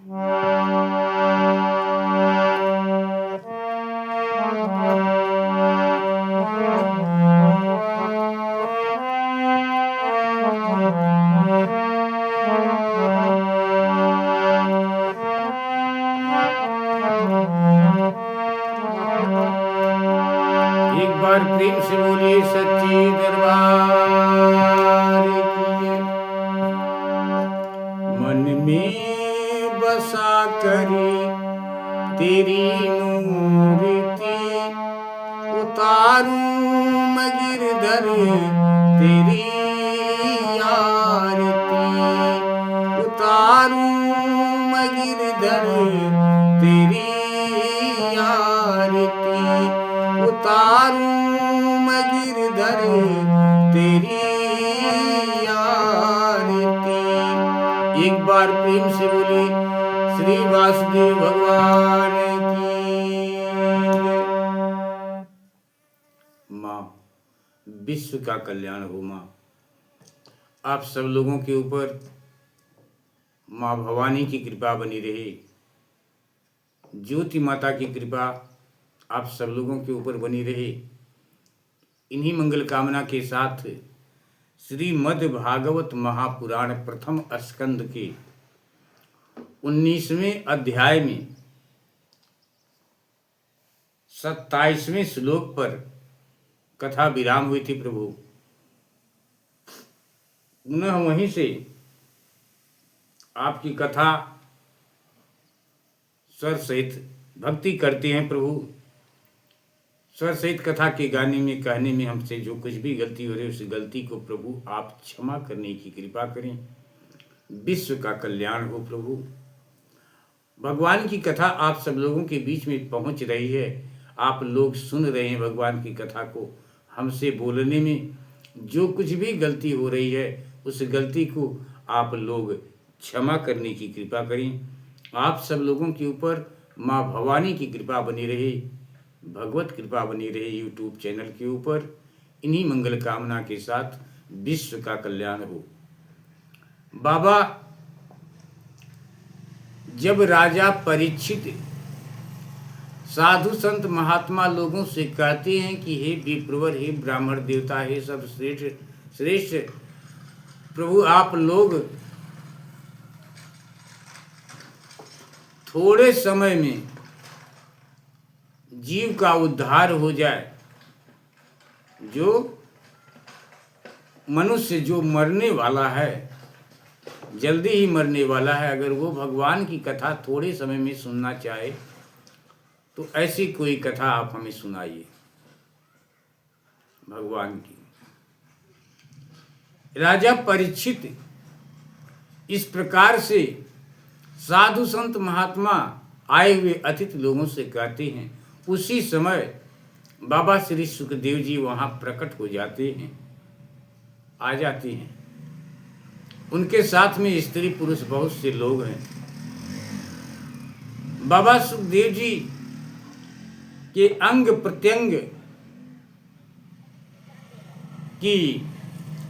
एक बार प्रेम से बोलिए सच्ची दरबार की। मन में बसा करी तेरी मूर्ति, उतारूं मैं गिरधर तेरी आरती, उतारूं मैं गिरधर तेरी आरती, उतारूं मैं गिरधर तेरी आरती। एक बार प्रेम से बोली श्री वासुदेव भगवान की। माँ, विश्व का कल्याण हो माँ। आप सब लोगों के ऊपर माँ भवानी की कृपा बनी रहे, ज्योति माता की कृपा आप सब लोगों के ऊपर बनी रहे। इन्हीं मंगल कामना के साथ श्रीमद् भागवत महापुराण प्रथम स्कंद के 19वें अध्याय में 27वें श्लोक पर कथा विराम हुई थी। प्रभु पुनः वहीं से आपकी कथा स्वर सहित भक्ति करते हैं। प्रभु स्वर सहित कथा के गाने में कहने में हमसे जो कुछ भी गलती हो रही है उस गलती को प्रभु आप क्षमा करने की कृपा करें। विश्व का कल्याण हो प्रभु। भगवान की कथा आप सब लोगों के बीच में पहुंच रही है, आप लोग सुन रहे हैं भगवान की कथा को। हमसे बोलने में जो कुछ भी गलती हो रही है उस गलती को आप लोग क्षमा करने की कृपा करें। आप सब लोगों के ऊपर माँ भवानी की कृपा बनी रहे, भगवत कृपा बनी रहे यूट्यूब चैनल के ऊपर। इन्हीं मंगल कामना के साथ विश्व का कल्याण हो। बाबा जब राजा परीक्षित साधु संत महात्मा लोगों से कहते हैं कि हे विप्रवर, हे ब्राह्मण देवता, हे सब श्रेष्ठ श्रेष्ठ प्रभु, आप लोग थोड़े समय में जीव का उद्धार हो जाए, जो मनुष्य जो मरने वाला है, जल्दी ही मरने वाला है, अगर वो भगवान की कथा थोड़े समय में सुनना चाहे तो ऐसी कोई कथा आप हमें सुनाइए भगवान की। राजा परीक्षित इस प्रकार से साधु संत महात्मा आए हुए अतिथि लोगों से कहते हैं। उसी समय बाबा श्री सुखदेव जी वहां प्रकट हो जाते हैं, आ जाते हैं। उनके साथ में स्त्री पुरुष बहुत से लोग हैं। बाबा सुखदेव जी के अंग प्रत्यंग की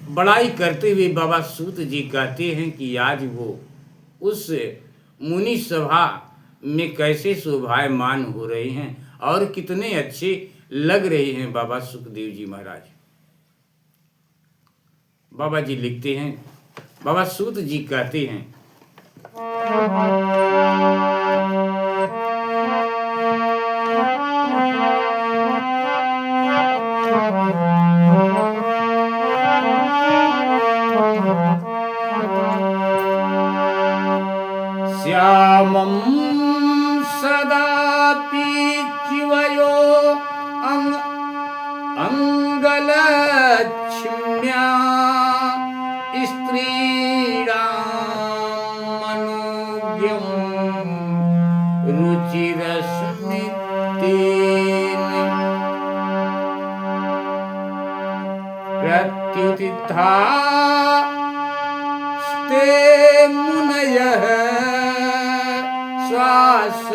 बड़ाई करते हुए बाबा सूत जी कहते हैं कि आज वो उस मुनि सभा में कैसे शोभायमान हो रहे हैं और कितने अच्छे लग रहे हैं बाबा सुखदेव जी महाराज। बाबा जी लिखते हैं, बाबा सूत जी कहते हैं, श्यामं सदापि चिवयो अंगलक्ष्म्या स्त्रीणां मनोज्ञं रुचिरस्मितेन प्रत्युत्थितास्ते मुनयः श्वासनेभ्यः।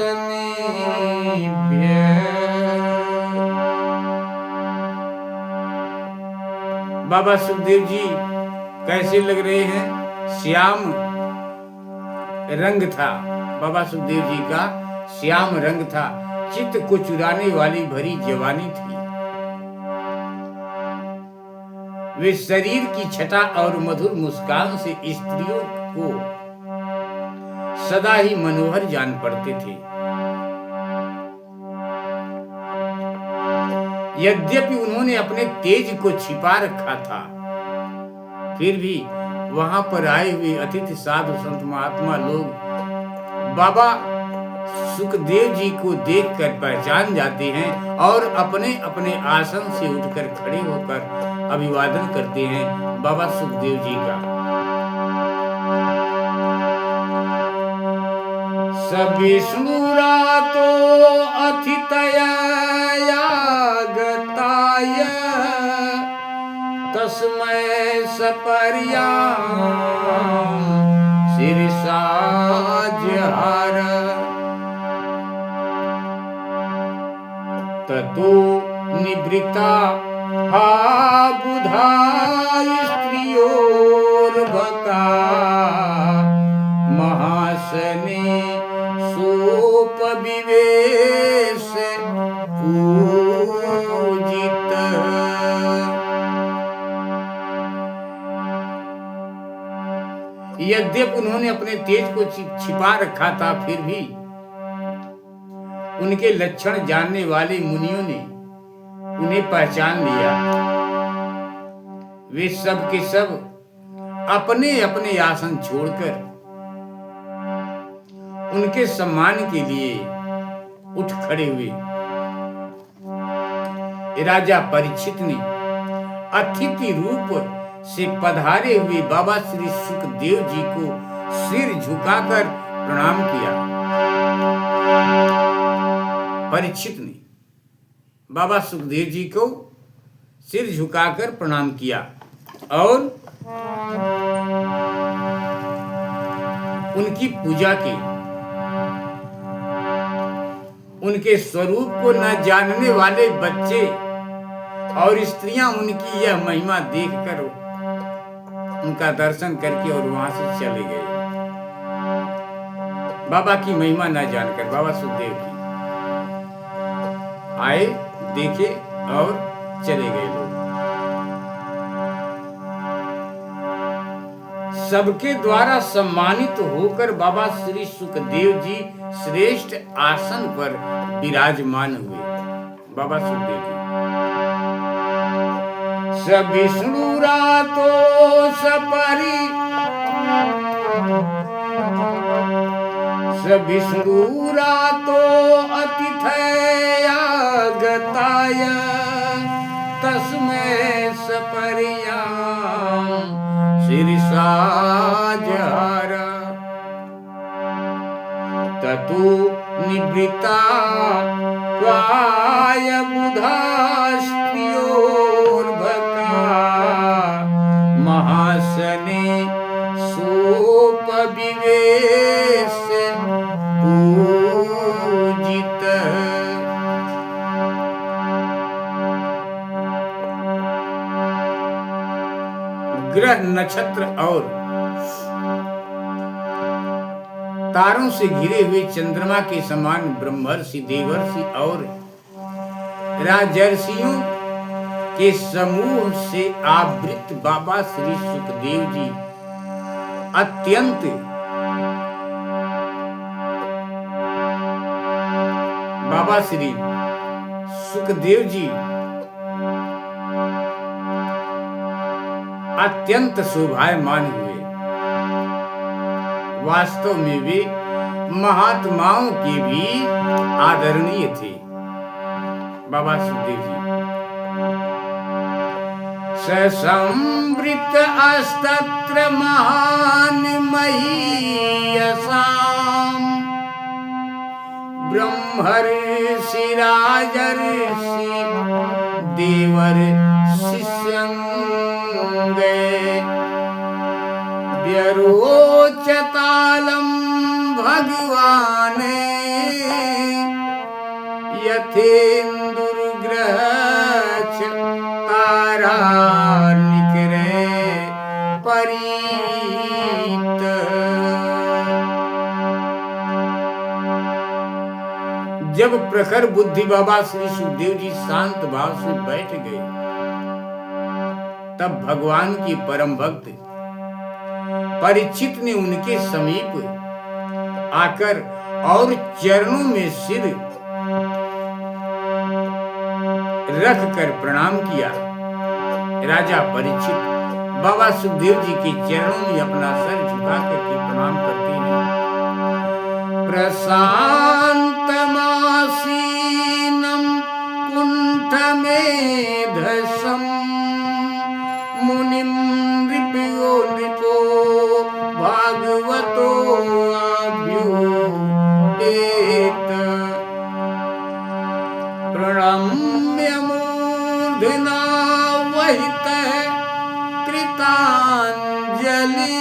बाबा सुखदेव जी कैसे लग रहे हैं? श्याम रंग था, बाबा सुखदेव जी का श्याम रंग था, चित्त को चुराने वाली भरी जवानी थी। वे शरीर की छटा और मधुर मुस्कान से स्त्रियों को सदा ही मनोहर जान पड़ते थे। यद्यपि उन्होंने अपने तेज को छिपा रखा था, फिर भी वहां पर आए हुए अतिथि साधु संत महात्मा लोग बाबा सुखदेव जी को देखकर पहचान जाते हैं और अपने अपने आसन से उठकर खड़े होकर अभिवादन करते हैं बाबा सुखदेव जी का। सविष्णुरा तो अतिथया गताय तस्मै सपर्यां शिरसा जहार ततो निवृत्ता हा बुधा स्त्रियोर्भका महासने सोपविवेश पूजित। यद्यपि उन्होंने अपने तेज को छिपा रखा था, फिर भी उनके लक्षण जानने वाले मुनियों ने उन्हें पहचान लिया। वे सब के सब अपने अपने आसन छोड़कर उनके सम्मान के लिए उठ खड़े हुए। राजा परीक्षित ने अतिथि रूप से पधारे हुए बाबा श्री सुखदेव जी को सिर झुकाकर प्रणाम किया। परीक्षित ने बाबा सुखदेव जी को सिर झुकाकर प्रणाम किया और उनकी पूजा की। उनके स्वरूप को न जानने वाले बच्चे और स्त्रियां उनकी यह महिमा देखकर उनका दर्शन करके और वहां से चले गए। बाबा की महिमा न जानकर बाबा सुखदेव की आए, देखे और चले गए लोग। सबके द्वारा सम्मानित होकर बाबा श्री सुखदेव जी श्रेष्ठ आसन पर विराजमान हुए। बाबा सुखदेव जी सविष्णुरा तो सपरि सविष्णुरा तो अतिथया गताय तस्मै सपर्यां शिरसा जहार ततो निवृत्ता त्वाय बुधा स्त्रियोर्भका महासने सोपविवेश पूजित। ग्रह नक्षत्र और तारों से घिरे हुए चंद्रमा के समान ब्रह्मर्षि, देवर्षि और राजर्षियों के समूह से आवृत बाबा श्री सुखदेव जी अत्यंत बाबा श्री सुखदेव जी अत्यंत शोभायमान हुए। वास्तव में वे महात्माओं के भी आदरणीय थे। बाबा सुखदेव जी ससंवृत अस्तत्र महान महीयसाम ब्रह्मर्षि राजर्षि देवर्षि संगे व्यरोचतालम भगवान यथेन्दुर्ग्रह तारा निकरे परीत। जब प्रखर बुद्धि बाबा श्री सुखदेव जी शांत भाव से बैठ गए, तब भगवान की परम भक्त परीक्षित ने उनके समीप आकर और चरणों में सिर रख कर प्रणाम किया। राजा परीक्षित बाबा सुखदेव जी के चरणों में अपना सर झुका करके प्रणाम करते हैं। प्रशांतमासीनं कुंठमेधसं मुनिं नृपो भागवतो अभ्युपेत प्रणम्य मूर्धना वहितः कृतांजलि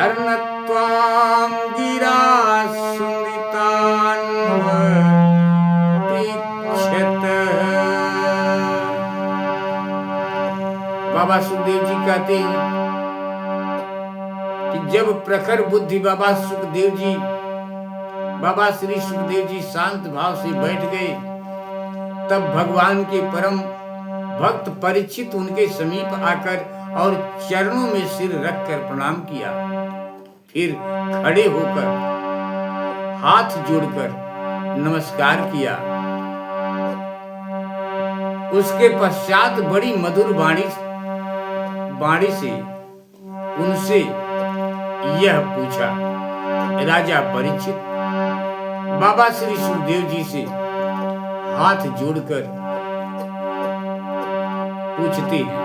अर्णत्वां गिरा सुमृतान्वतिक्षत। बाबा सुखदेव जी कहते हैं कि जब प्रखर बुद्धि बाबा श्री सुखदेव जी शांत भाव से बैठ गए, तब भगवान के परम भक्त परीक्षित उनके समीप आकर और चरणों में सिर रखकर प्रणाम किया। फिर खड़े होकर हाथ जोड़कर नमस्कार किया। उसके पश्चात बड़ी मधुर वाणी से उनसे यह पूछा। राजा परीक्षित बाबा श्री सुखदेव जी से हाथ जोड़कर पूछते हैं।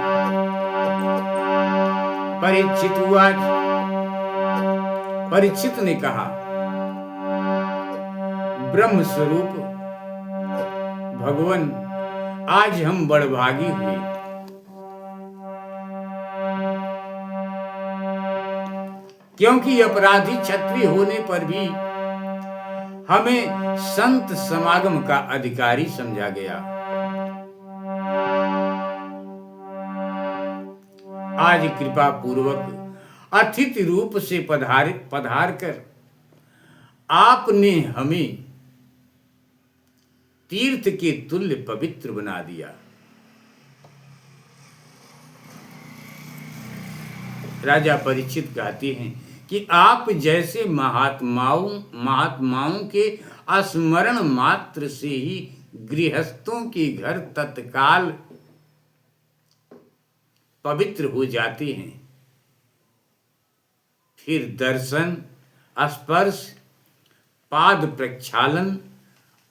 परीक्षित ने कहा, ब्रह्म स्वरूप भगवान, आज हम बड़भागी हुए। क्योंकि अपराधी क्षत्रिय होने पर भी हमें संत समागम का अधिकारी समझा गया। आज कृपा पूर्वक अतिथि रूप से पधार कर आपने हमें तीर्थ के तुल्य पवित्र बना दिया। राजा परीक्षित कहते हैं कि आप जैसे महात्माओं के स्मरण मात्र से ही गृहस्थों के घर तत्काल पवित्र हो जाते हैं। फिर दर्शन, स्पर्श, पाद प्रक्षालन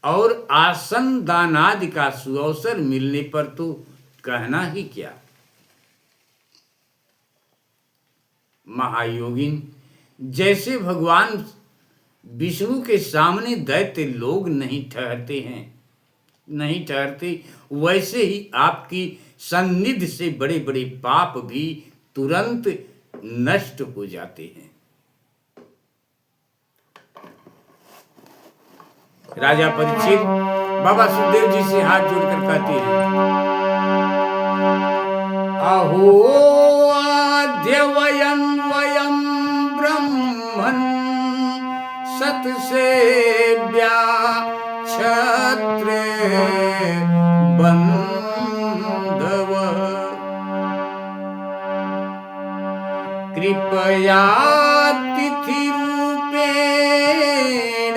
और आसन दानादि का सुअवसर मिलने पर तो कहना ही क्या। महायोगिन जैसे भगवान विष्णु के सामने दैत्य लोग नहीं ठहरते, वैसे ही आपकी सन्निधि से बड़े बड़े पाप भी तुरंत नष्ट हो जाते हैं। राजा परीक्षित बाबा सुखदेव जी से हाथ जोड़कर कहते हैं, अहो आद्य वयं ब्रह्मन् सत्सेव्या क्षत्रिय बंधव कृपया तिथि रूपेण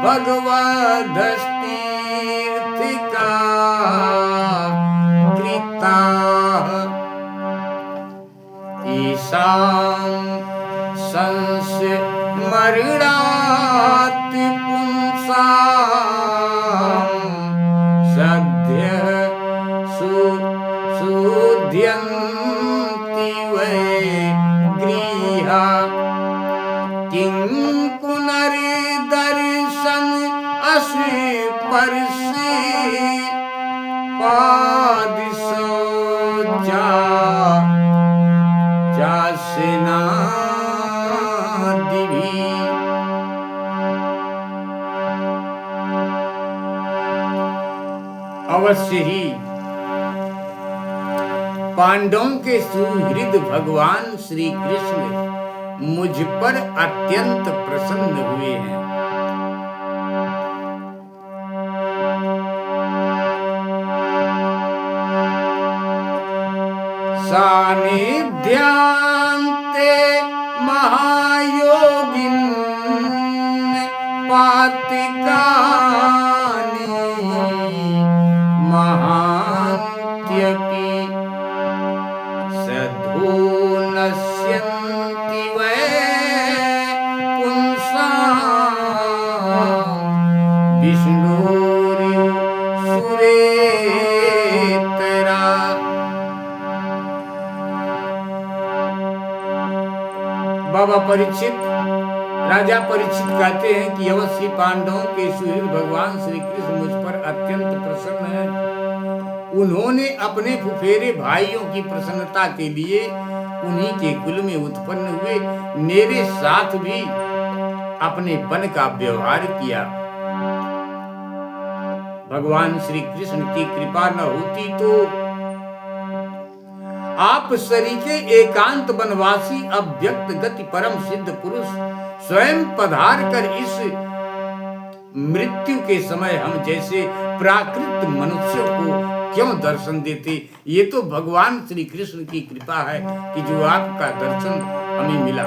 भगवदस्तीर्थिका कृता ईशां संस्मरणात् पुंसां सद्य सुध्यन्ति वै गृहा किं पुनर्दर्शन स्पर्शे पादिशो चासेनादिभिः। अवश्य ही पांडवों के सुहृद भगवान श्री कृष्ण मुझ पर अत्यंत प्रसन्न हुए हैं। सानिध्यांते महायोगिन पातिकानि महान्त्यपि सधो नश्यन्ति वै पुंसाम् विष्णुरिव सुरेतरा। बाबा परीक्षित, राजा परीक्षित कहते हैं कि अवश्य पांडवों के सुहृद भगवान श्री कृष्ण मुझ पर अत्यंत प्रसन्न हैं। उन्होंने अपने फुफेरे भाइयों की प्रसन्नता के लिए उन्हीं के कुल में उत्पन्न हुए मेरे साथ भी अपने पन का व्यवहार किया। भगवान श्री कृष्ण की कृपा न होती तो आप सरीखे एकांत वनवासी अव्यक्त गति परम सिद्ध पुरुष स्वयं पधार कर इस मृत्यु के समय हम जैसे प्राकृत मनुष्यों को क्यों दर्शन देते। ये तो भगवान श्री कृष्ण की कृपा है कि जो आपका दर्शन हमें मिला।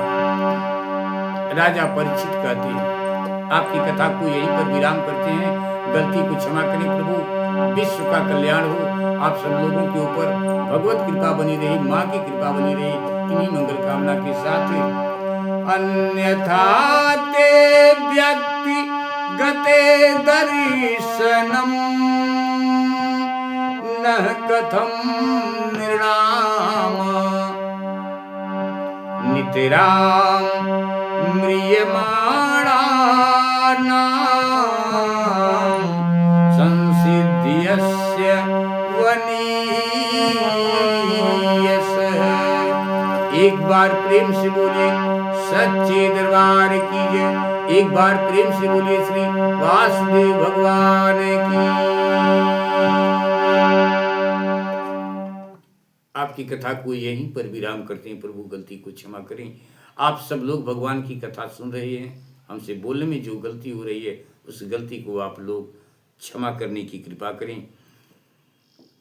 राजा परीक्षित कहते हैं, आपकी कथा को यहीं पर विराम करते हैं। गलती को क्षमा करें प्रभु, विश्व का कल्याण हो। आप सब लोगों के ऊपर भगवत कृपा बनी रही, माँ की कृपा बनी रही। इन्हीं मंगल कामना के साथ अन्यथा ते व्यक्ति गते दर्शनम न कथम नृणाम नितराम म्रियमाणानां संसिद्ध्यस्य वनीयसः। एक बार प्रेम से बोले सच्चे दरबार की जय। एक बार प्रेम से बोले श्री वासुदेव भगवान की। आपकी कथा को यहीं पर विराम करते हैं प्रभु, गलती को क्षमा करें। आप सब लोग भगवान की कथा सुन रहे हैं, हमसे बोलने में जो गलती हो रही है उस गलती को आप लोग क्षमा करने की कृपा करें।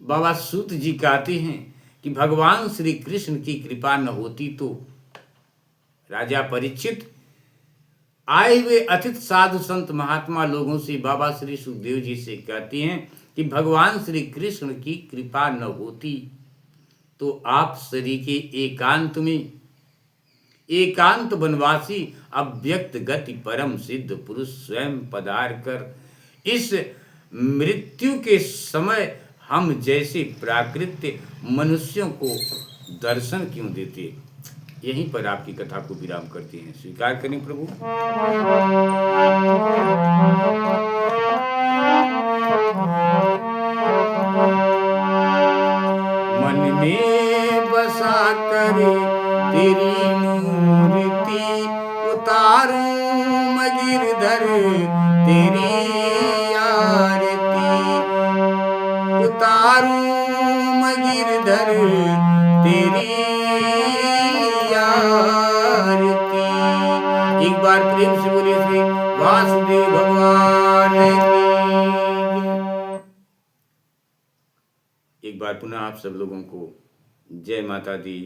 बाबा सूत जी कहते हैं कि भगवान श्री कृष्ण की कृपा न होती तो राजा परीक्षित आए हुए अतिथि साधु संत महात्मा लोगों से बाबा श्री सुखदेव जी से कहते हैं कि भगवान श्री कृष्ण की कृपा न होती तो आप सरीखे एकांत में एकांत वनवासी अव्यक्त गति परम सिद्ध पुरुष स्वयं पधार कर इस मृत्यु के समय हम जैसे प्राकृत मनुष्यों को दर्शन क्यों देते। यहीं पर आपकी कथा को विराम करते हैं। स्वीकार करें प्रभु। मन में बसा करे तेरी मूर्ति उतारूं मैं गिरधर तेरी आरती उतारूं मैं गिरधर तेरी आरती। एक बार प्रेम से बोलिए श्री वासुदेव भगवान की। एक बार पुनः आप सब लोगों को जय माता दी,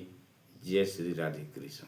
जय श्री राधे कृष्ण।